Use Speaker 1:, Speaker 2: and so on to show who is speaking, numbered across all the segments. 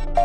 Speaker 1: What's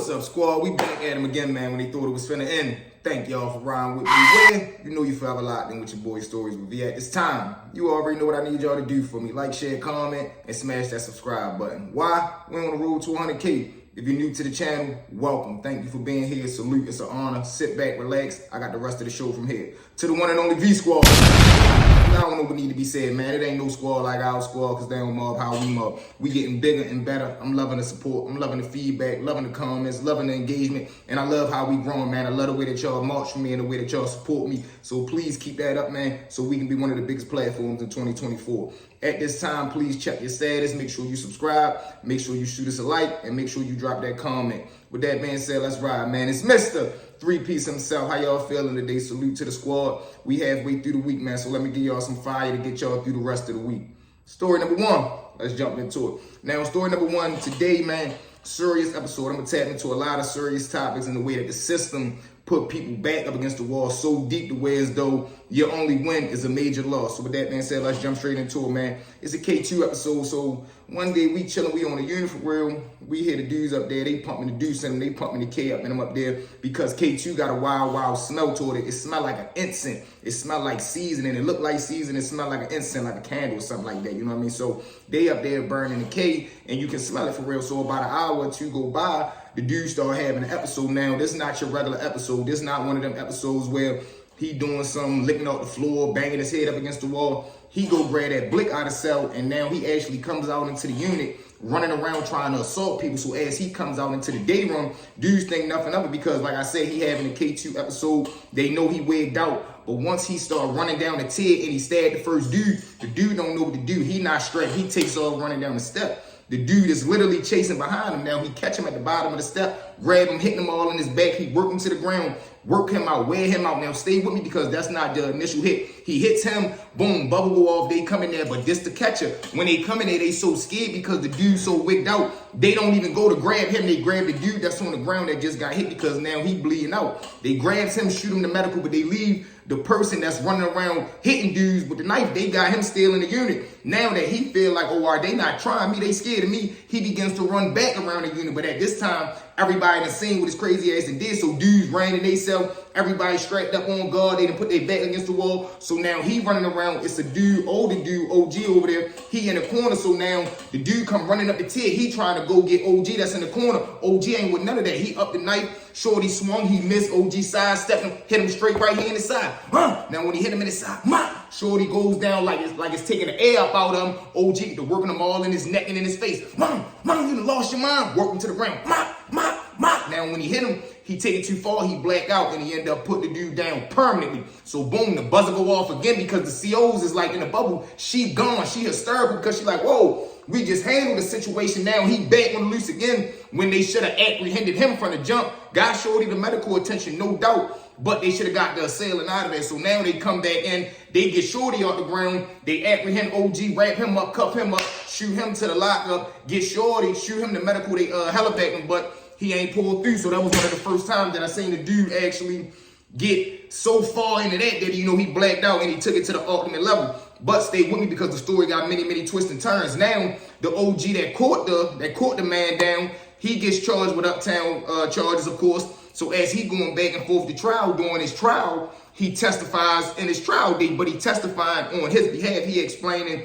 Speaker 1: up, squad? We back at him again, man, when they thought it was finna end. Thank y'all for riding with me. Well, you know you forever locked in with your boy Stories with V. At this time, you already know what I need y'all to do for me. Like, share, comment, and smash that subscribe button. Why? We're on the road to 100K. If you're new to the channel, welcome. Thank you for being here. Salute. It's an honor. Sit back, relax. I got the rest of the show from here. To the one and only V Squad. I don't know what need to be said, man. It ain't no squad like our squad because they don't mob how we mob. We getting bigger and better. I'm loving the support. I'm loving the feedback, loving the comments, loving the engagement. And I love how we growing, man. I love the way that y'all march for me and the way that y'all support me. So please keep that up, man, so we can be one of the biggest platforms in 2024. At this time, please check your status. Make sure you subscribe. Make sure you shoot us a like. And make sure you drop that comment. With that being said, let's ride, man. It's Mr. 3-Piece himself. How y'all feeling today? Salute to the squad. We halfway through the week, man. So let me give y'all some fire to get y'all through the rest of the week. Story number one. Let's jump into it. Now, story number one today, man. Serious episode. I'm going to tap into a lot of serious topics in the way that the system put people back up against the wall so deep to where as though your only win is a major loss. So with that being said, let's jump straight into it, man. It's a K2 episode. So one day we chilling, we on the uniform rail. We hear the dudes up there. They pumping the deuce and they pumping the K up and I'm up there because K2 got a wild smell to it. It smell like an incense. It smell like seasoning. It look like seasoning. It smell like an incense, like a candle or something like that. You know what I mean? So they up there burning the K and you can smell it for real. So about an hour or two go by, the dude start having an episode now. This is not your regular episode. This is not one of them episodes where he doing some licking off the floor, banging his head up against the wall. He go grab that blick out of cell, and now he actually comes out into the unit, running around trying to assault people. So as he comes out into the day room, dudes think nothing of it because, like I said, he having a K2 episode. They know he wigged out. But once he start running down the tier and he stabbed the first dude, the dude don't know what to do. He not strapped. He takes off running down the step. The dude is literally chasing behind him now. He catch him at the bottom of the step, grab him, hitting him all in his back. He work him to the ground, work him out, wear him out. Now stay with me because that's not the initial hit. He hits him, boom, bubble go off. They come in there, but this the catcher. When they come in there, they so scared because the dude's so wigged out. They don't even go to grab him. They grab the dude that's on the ground that just got hit because now he bleeding out. They grabs him, shoot him to medical, but they leave the person that's running around hitting dudes with the knife. They got him still in the unit. Now that he feel like, oh, are they not trying me? They scared of me. He begins to run back around the unit. But at this time, everybody in the scene with his crazy ass and did. So dudes ran in they cell. Everybody strapped up on guard. They done put their back against the wall. So now he running around. It's a dude, older dude, OG over there. He in the corner. So now the dude come running up the tier. He trying to go get OG that's in the corner. OG ain't with none of that. He up the knife. Shorty swung. He missed. OG sidestepped him. Hit him straight right here in the side. Now when he hit him in the side, Shorty goes down like it's taking the air up out of him. OG to working him all in his neck and in his face. Mom, you done lost your mind. Work him to the ground. Now when he hit him, he take it too far, he black out, and he end up putting the dude down permanently. So boom, the buzzer go off again because the COs is like in the bubble. She gone, she hysterical because she like, whoa, we just handled the situation. Now he back on the loose again when they should have apprehended him from the jump. Got Shorty the medical attention, no doubt. But they should have got the assailant out of there. So now they come back in, they get Shorty off the ground, they apprehend OG, wrap him up, cuff him up, shoot him to the lockup, get Shorty, shoot him to medical, they helivac him, but he ain't pulled through. So that was one of the first times that I seen the dude actually get so far into that he blacked out and he took it to the ultimate level. But stay with me because the story got many twists and turns. Now, the OG that caught the man down, he gets charged with uptown charges, of course. So as he going back and forth to trial, during his trial, he testifies in his trial date, but he testified on his behalf. He explaining,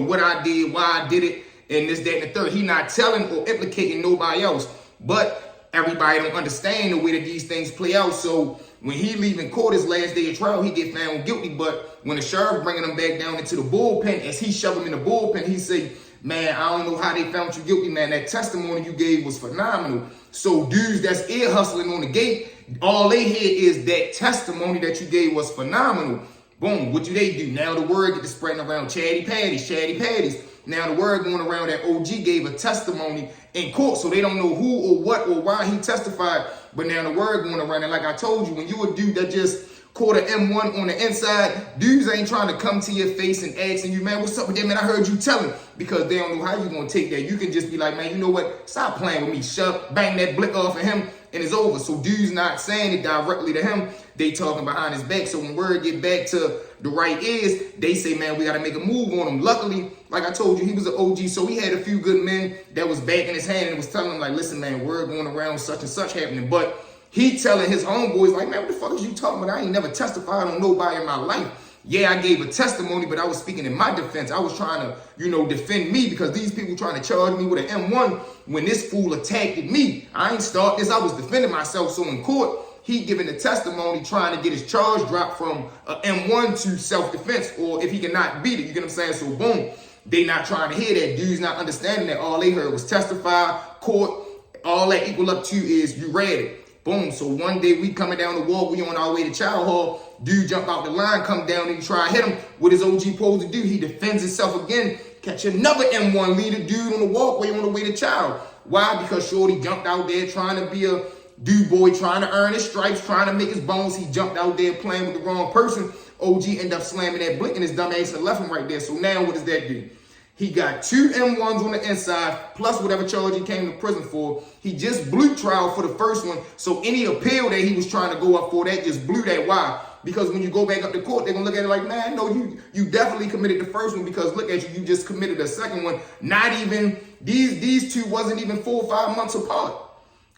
Speaker 1: what I did, why I did it, and this, that, and the third. He not telling or implicating nobody else. But everybody don't understand the way that these things play out. So when he leaving court his last day of trial, he get found guilty. But when the sheriff bringing him back down into the bullpen, as he shove him in the bullpen, he say, man, I don't know how they found you guilty, man. That testimony you gave was phenomenal. So dudes that's ear hustling on the gate, all they hear is that testimony that you gave was phenomenal. Boom, what do they do? Now the word get to spreading around chatty patties. Now the word going around that OG gave a testimony in court, so they don't know who or what or why he testified. But now the word going around, and like I told you, when you a dude that just caught an M1 on the inside. Dudes ain't trying to come to your face and asking you, man, what's up with that, man? I heard you telling, because they don't know how you gonna take that. You can just be like, man, you know what? Stop playing with me. Shove, bang that blick off of him, and it's over. So dudes not saying it directly to him. They talking behind his back. So when word get back to the right ears, they say, man, we got to make a move on him. Luckily, like I told you, he was an OG, so he had a few good men that was back in his hand and was telling him, like, listen, man, word going around, such and such happening. But he telling his homeboys, like, man, what the fuck is you talking about? I ain't never testified on nobody in my life. Yeah, I gave a testimony, but I was speaking in my defense. I was trying to, defend me, because these people trying to charge me with an M1 when this fool attacked me. I ain't start this. I was defending myself. So in court, he giving the testimony, trying to get his charge dropped from M1 to self-defense, or if he cannot beat it, you get what I'm saying? So boom, they not trying to hear that. Dudes not understanding that. All they heard was testify, court, all that equal up to is you read it. Boom. So one day we coming down the walk, we on our way to Chow Hall. Dude jump out the line, come down and try to hit him. What his OG supposed to do? He defends himself again, catch another M1, lead a dude on the walkway on the way to Chow. Why? Because Shorty jumped out there trying to be a dude boy, trying to earn his stripes, trying to make his bones. He jumped out there playing with the wrong person. OG ended up slamming that blick in his dumb ass and left him right there. So now what does that do? He got 2 M1s on the inside, plus whatever charge he came to prison for. He just blew trial for the first one. So any appeal that he was trying to go up for, that just blew that. Why? Because when you go back up to court, they're going to look at it like, man, no, you definitely committed the first one, because look at you, you just committed the second one. Not even, these two wasn't even 4 or 5 months apart.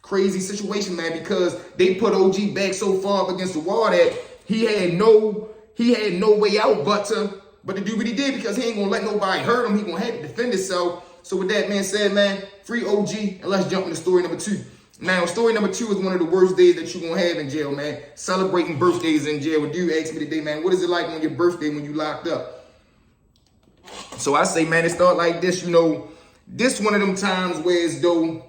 Speaker 1: Crazy situation, man, because they put OG back so far up against the wall that he had no way out but to do what he did, because he ain't gonna let nobody hurt him. He gonna have to defend himself. So with that man said, man, free OG, and let's jump into story number 2. Now, story number 2 is one of the worst days that you're gonna have in jail, man. Celebrating birthdays in jail. Dude asked me today, man, what is it like on your birthday when you locked up? So I say, man, it start like this, this one of them times where as though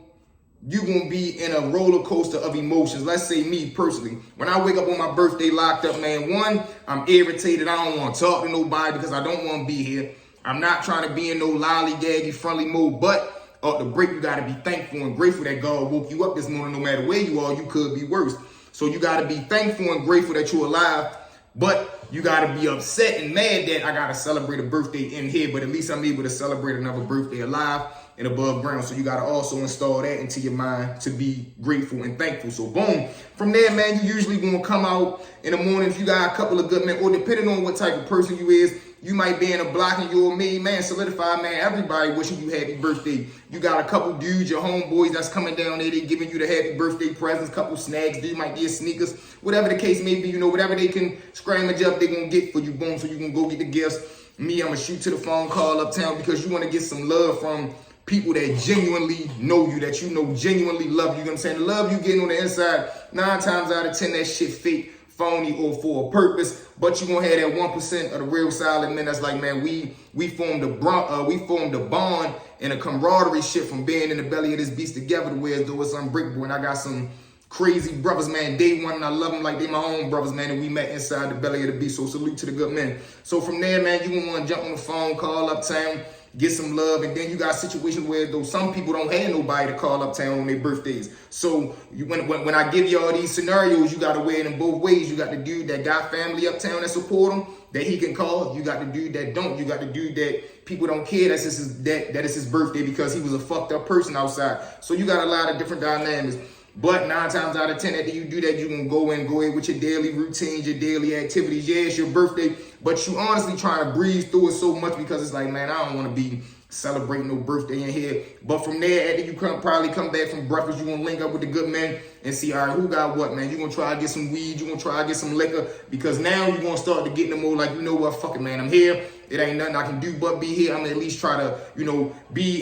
Speaker 1: you're going to be in a roller coaster of emotions. Let's say me personally. When I wake up on my birthday locked up, man, one, I'm irritated. I don't want to talk to nobody because I don't want to be here. I'm not trying to be in no lollygaggy, friendly mode. But off the break, you got to be thankful and grateful that God woke you up this morning. No matter where you are, you could be worse. So you got to be thankful and grateful that you're alive. But you got to be upset and mad that I got to celebrate a birthday in here. But at least I'm able to celebrate another birthday alive and above ground. So you got to also install that into your mind to be grateful and thankful. So boom, from there, man, you usually going to come out in the morning if you got a couple of good men, or depending on what type of person you is, you might be in a block and you're me, man, solidified, man, everybody wishing you happy birthday. You got a couple dudes, your homeboys that's coming down there, they giving you the happy birthday presents, couple snacks, dude might get sneakers, whatever the case may be, whatever they can scramble up, they going to get for you, boom, so you can go get the gifts. Me, I'm going to shoot to the phone call uptown, because you want to get some love from people that genuinely know you, that genuinely love you. You know what I'm saying? The love you getting on the inside, 9 times out of 10, that shit fake, phony, or for a purpose. But you gonna have that 1% of the real solid men that's like, man, we formed a bond and a camaraderie shit from being in the belly of this beast together, to where as though it's unbreakable. And I got some crazy brothers, man, day one, and I love them like they my own brothers, man, and we met inside the belly of the beast. So salute to the good men. So from there, man, you gonna want to jump on the phone, call uptown, get some love. And then you got situations where though some people don't have nobody to call uptown on their birthdays. So when I give you all these scenarios, you got to weigh it in both ways. You got the dude that got family uptown that support him, that he can call. You got the dude that don't. You got the dude that people don't care that it's his birthday because he was a fucked up person outside. So you got a lot of different dynamics. But 9 times out of 10, after you do that, you're going to go in with your daily routines, your daily activities. Yeah, it's your birthday, but you honestly trying to breeze through it so much, because it's like, man, I don't want to be celebrating no birthday in here. But from there, after you probably come back from breakfast, you're going to link up with the good men and see, all right, who got what, man? You're going to try to get some weed. You're going to try to get some liquor, because now you're going to start to get in the mode like, you know what, fuck it, man, I'm here. It ain't nothing I can do but be here. I'm going to at least try to,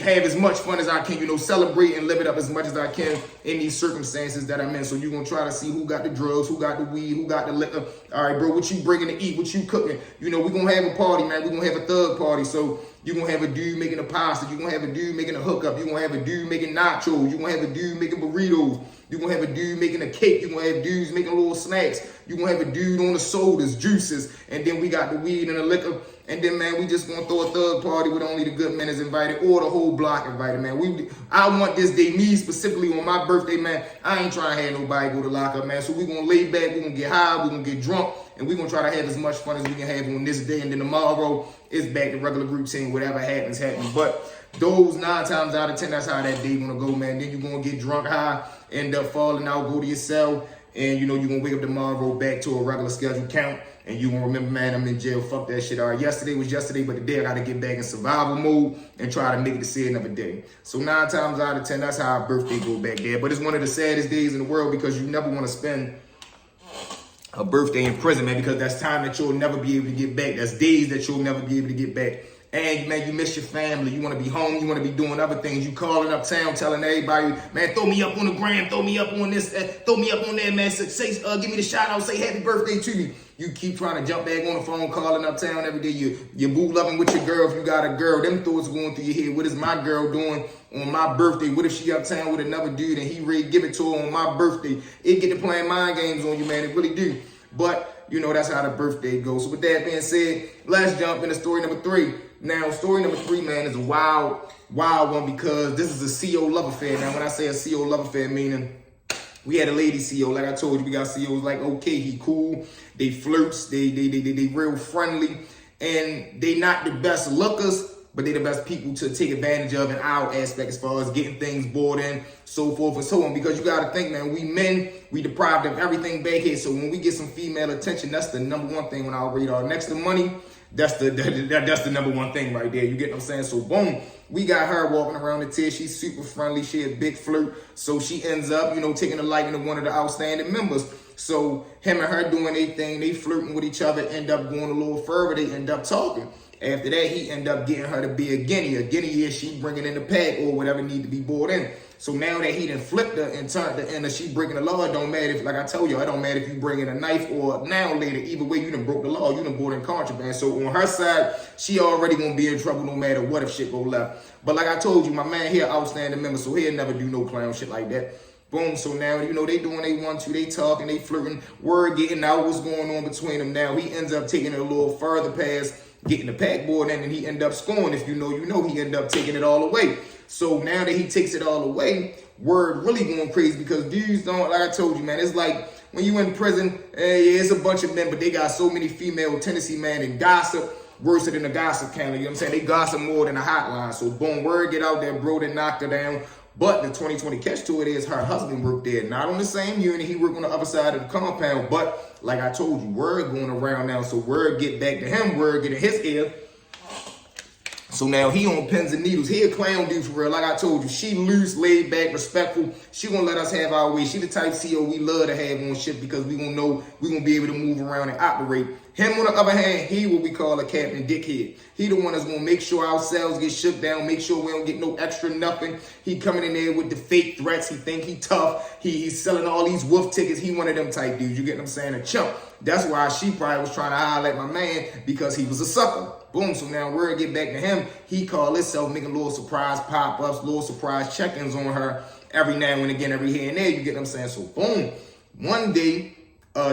Speaker 1: have as much fun as I can, celebrate and live it up as much as I can in these circumstances that I'm in. So you're going to try to see who got the drugs, who got the weed, who got the liquor. All right, bro, what you bringing to eat, what you cooking? We're going to have a party, man. We're going to have a thug party. So you're going to have a dude making a pasta. You're going to have a dude making a hookup. You're going to have a dude making nachos. You're going to have a dude making burritos. You're going to have a a dude making a cake. You're going to have dudes making little snacks. You're going to have a dude on the sodas, juices. And then we got the weed and the liquor. And then, man, we just going to throw a thug party with only the good men is invited or the whole block invited, man. I want this day, me specifically on my birthday, man. I ain't trying to have nobody go to lock up, man. So we going to lay back. we going to get high. we going to get drunk. And we're going to try to have as much fun as we can have on this day. And then tomorrow, it's back to regular routine. Whatever happens, happens. But those 9 times out of 10, that's how that day going to go, man. Then you're going to get drunk high, end up falling out, go to your cell. And, you know, you're going to wake up tomorrow back to a regular schedule count. And you going to remember, man, I'm in jail. Fuck that shit. All right, yesterday was yesterday, but today I got to get back in survival mode and try to make it to see another day. So 9 times out of 10, that's how our birthday go back there. But it's one of the saddest days in the world because you never want to spend a birthday in prison, man, because that's time that you'll never be able to get back. That's days that you'll never be able to get back. And, man, you miss your family. You want to be home. You want to be doing other things. You calling up town, telling everybody, man, throw me up on the gram, throw me up on this, throw me up on that, man. Say, give me the shout out, say happy birthday to me. You keep trying to jump back on the phone, calling up town every day. You boo loving with your girl if you got a girl. Them thoughts going through your head. What is my girl doing on my birthday? What if she uptown with another dude and he ready to give it to her on my birthday? It get to playing mind games on you, man. It really do. But, you know, that's how the birthday goes. So with that being said, let's jump into story number 3. Now, story number 3, man, is a wild one because this is a CO love affair. Now, when I say a CO love affair, meaning we had a lady CO. Like I told you, we got COs like, okay, he cool. They flirts. They real friendly. And they not the best lookers, but they the best people to take advantage of in our aspect as far as getting things bought in, so forth and so on. Because you got to think, man, we men, we deprived of everything back here. So when we get some female attention, that's the number one thing on our radar. Next to money, that's the number one thing right there. You get what I'm saying? So boom, we got her walking around the tier. She's super friendly. She a big flirt. So she ends up, you know, taking a liking to one of the outstanding members. So him and her doing their thing, they flirting with each other, end up going a little further. They end up talking. After that, he end up getting her to be a guinea. A guinea is she bringing in the pack or whatever need to be bought in. So now that he done flipped her and turned her into she breaking the law, it don't matter if, like I told you, it don't matter if you bring in a knife or now later. Either way, you done broke the law. You done bought in contraband. So on her side, she already gonna be in trouble no matter what if shit go left. But like I told you, my man here outstanding member, so he'll never do no clown shit like that. Boom, so now, you know, they doing they want to, they talking, they flirting, word getting out what's going on between them. Now he ends up taking it a little further past getting the pack board in, and he end up scoring. If you know, he end up taking it all away. So now that he takes it all away, word really going crazy because dudes don't, like I told you, man, it's like when you in prison, yeah, it's a bunch of men, but they got so many female tendency, man, and gossip worse than the gossip counter. You know what I'm saying? They gossip more than a hotline. So boom, word get out there, bro, they knocked her down. But the 2020 catch to it is her husband worked there, not on the same unit. He worked on the other side of the compound. But like I told you, word going around now. So word get back to him, word get in his ear. So now he on pins and needles. He a clown dude for real. Like I told you, she loose, laid back, respectful. She gonna let us have our way. She the type CO we love to have on shit because we gonna know we gonna be able to move around and operate. Him on the other hand, he what we call a captain dickhead. He the one that's gonna make sure our cells get shook down, make sure we don't get no extra nothing. He coming in there with the fake threats. He think he tough. He's selling all these wolf tickets. He one of them type dudes. You get what I'm saying? A chump. That's why she probably was trying to holler at my man because he was a sucker. Boom, so now word get back to him. He called himself making little surprise pop-ups, little surprise check-ins on her every now and again, every here and there. You get what I'm saying? So boom, one day,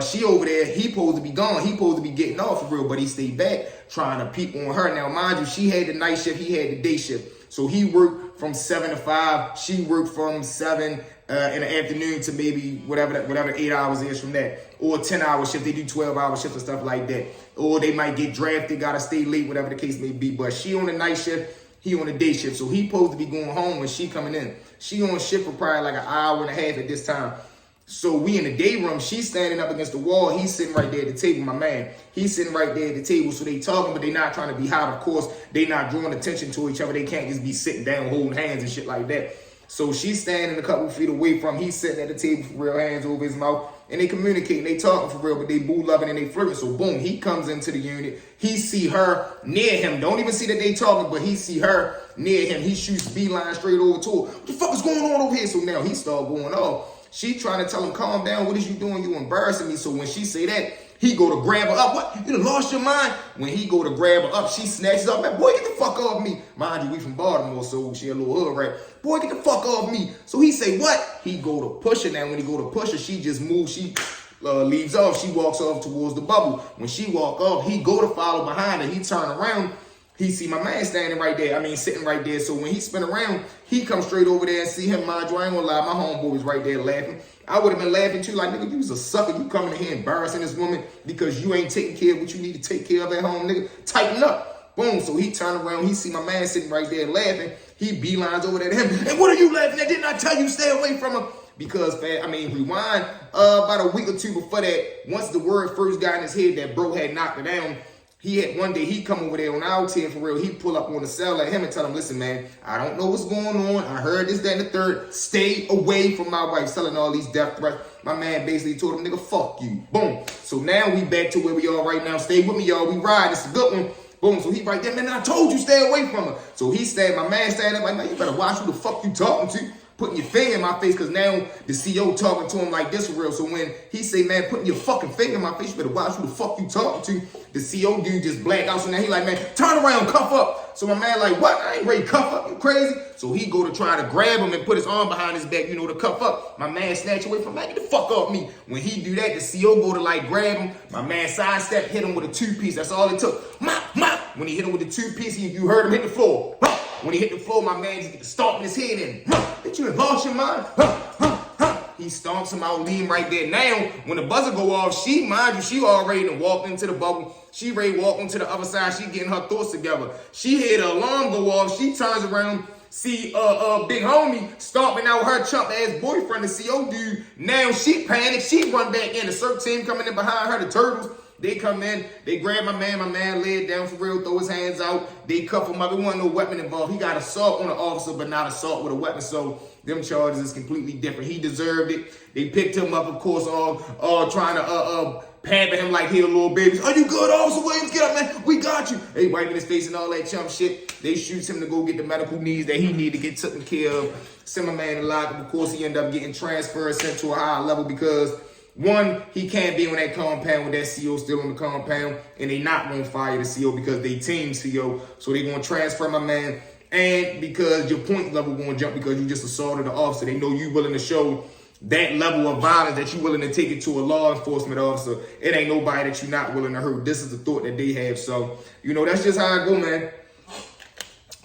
Speaker 1: she over there, he supposed to be gone. He supposed to be getting off for real, but he stayed back trying to peep on her. Now, mind you, she had the night shift, he had the day shift. So he worked from 7 to 5. She worked from 7 in the afternoon to maybe whatever 8 hours is from that. Or 10-hour shift. They do 12-hour shifts and stuff like that. Or they might get drafted, gotta stay late, whatever the case may be. But she on the night shift, he on the day shift. So he supposed to be going home when she coming in. She on shift for probably like an hour and a half at this time. So we in the day room, she's standing up against the wall. He's sitting right there at the table, my man. He's sitting right there at the table. So they talking, but they not trying to be hot. Of course, they not drawing attention to each other. They can't just be sitting down, holding hands and shit like that. So she's standing a couple feet away from him. He's sitting at the table for real, hands over his mouth. And they communicating, they talking for real, but they boo loving and they flirting. So boom, he comes into the unit. He see her near him. Don't even see that they talking, but he see her near him. He shoots beeline straight over to her. What the fuck is going on over here? So now he start going off. She trying to tell him, calm down. What is you doing? You embarrassing me. So when she say that, He go to grab her up. What? You done lost your mind? When he go to grab her up, she snatches up. Man, boy, get the fuck off me. Mind you, we from Baltimore, so she a little hood, right? Boy, get the fuck off me. So he say, what? He go to push her. Now, when he go to push her, she just moves. She leaves off. She walks off towards the bubble. When she walk off, he go to follow behind her. He turn around. He see my man standing right there. I mean, sitting right there. So when he spin around, he come straight over there and see him. Mind you, I ain't gonna lie. My homeboy was right there laughing. I would have been laughing too. Like, nigga, you was a sucker. You coming in here embarrassing this woman because you ain't taking care of what you need to take care of at home, nigga. Tighten up. Boom. So he turned around. He see my man sitting right there laughing. He beelines over there to him. And what are you laughing at? Didn't I tell you stay away from her? Because, rewind about a week or two before that, once the word first got in his head that bro had knocked her down, one day he come over there on our team for real. He pull up on the cell at him and tell him, listen, man, I don't know what's going on. I heard this, that, and the third. Stay away from my wife selling all these death threats. My man basically told him, nigga, fuck you. Boom. So now we back to where we are right now. Stay with me, y'all. We ride. It's a good one. Boom. So he right there, man, I told you stay away from her. So my man stand up like, man, you better watch who the fuck you talking to. Putting your finger in my face, because now the CO talking to him like this for real. So when he say, man, putting your fucking finger in my face, you better watch who the fuck you talking to. The CO dude just black out. So now he like, man, turn around, cuff up. So my man like, what? I ain't ready to cuff up. You crazy? So he go to try to grab him and put his arm behind his back, to cuff up. My man snatch away from him, like, get the fuck off me. When he do that, the CO go to like grab him. My man sidestep, hit him with a two-piece. That's all it took. Mop, mop. When he hit him with the two-piece, you heard him hit the floor. When he hit the floor, my man just get stomping his head in. Did you lost your mind? He stomps him out, leave him right there. Now, when the buzzer go off, she already done walked into the bubble. She ready to walk onto the other side. She getting her thoughts together. She hear the alarm go off. She turns around, see big homie stomping out her chump ass boyfriend, the CO dude. Now she panicked. She run back in. The CERT team coming in behind her, the Turtles. They come in, they grab my man lay it down for real, throw his hands out, they cuff him up. There wasn't no weapon involved. He got assault on the officer, but not assault with a weapon. So them charges is completely different. He deserved it. They picked him up, of course, all trying to pamper him like he a little baby. Are you good, Officer Williams? Get up, man. We got you. They wiping his face and all that chump shit. They shoot him to go get the medical needs that he need to get taken care of. Send my man in lockup. Of course, he ended up getting transferred, sent to a higher level because one, he can't be on that compound with that CO still on the compound, and they not going to fire the CO because they team CO, so they going to transfer my man, and because your point level going to jump because you just assaulted the officer. They know you willing to show that level of violence, that you willing to take it to a law enforcement officer. It ain't nobody that you not willing to hurt. This is the thought that they have. So, that's just how I go, man.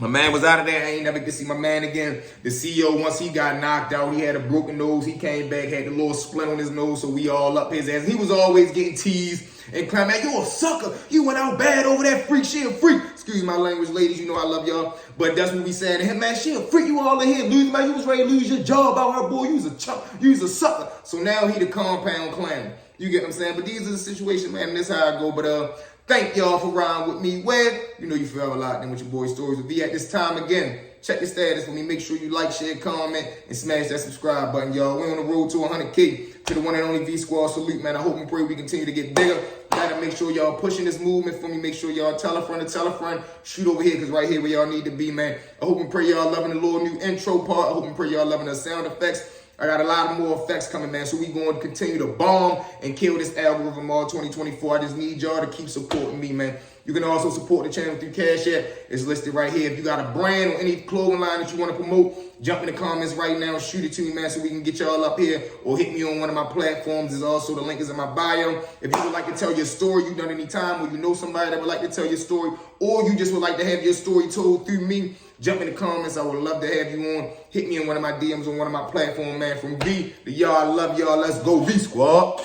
Speaker 1: My man was out of there. I ain't never get to see my man again. The CEO, once he got knocked out, he had a broken nose. He came back, had a little splint on his nose, so we all up his ass. He was always getting teased and crying, man, you a sucker. You went out bad over that freak. She a freak. Excuse my language, ladies. You know I love y'all. But that's what we saying to him, man. She a freak. You all in here losing, man. You was ready to lose your job out her, boy. You was a chump. You was a sucker. So now he the compound clown. You get what I'm saying? But these are the situations, man. And this is how I go. But thank y'all for riding with me. Where you forever locked in with your boy Stories with V. At this time again, check the status for me. Make sure you like, share, comment, and smash that subscribe button, y'all. We're on the road to 100K. To the one and only V Squad salute, man. I hope and pray we continue to get bigger. Gotta make sure y'all pushing this movement for me. Make sure y'all tell a friend. Shoot over here, because right here where y'all need to be, man. I hope and pray y'all loving the little new intro part. I hope and pray y'all loving the sound effects. I got a lot of more effects coming, man. So we going to continue to bomb and kill this algorithm all 2024. I just need y'all to keep supporting me, man. You can also support the channel through Cash App. It's listed right here. If you got a brand or any clothing line that you want to promote, jump in the comments right now. Shoot it to me, man, so we can get y'all up here. Or hit me on one of my platforms. There's also the link is in my bio. If you would like to tell your story, you've done any time, or you know somebody that would like to tell your story, or you just would like to have your story told through me, jump in the comments. I would love to have you on. Hit me in one of my DMs on one of my platforms, man. From V to y'all, I love y'all. Let's go, V Squad.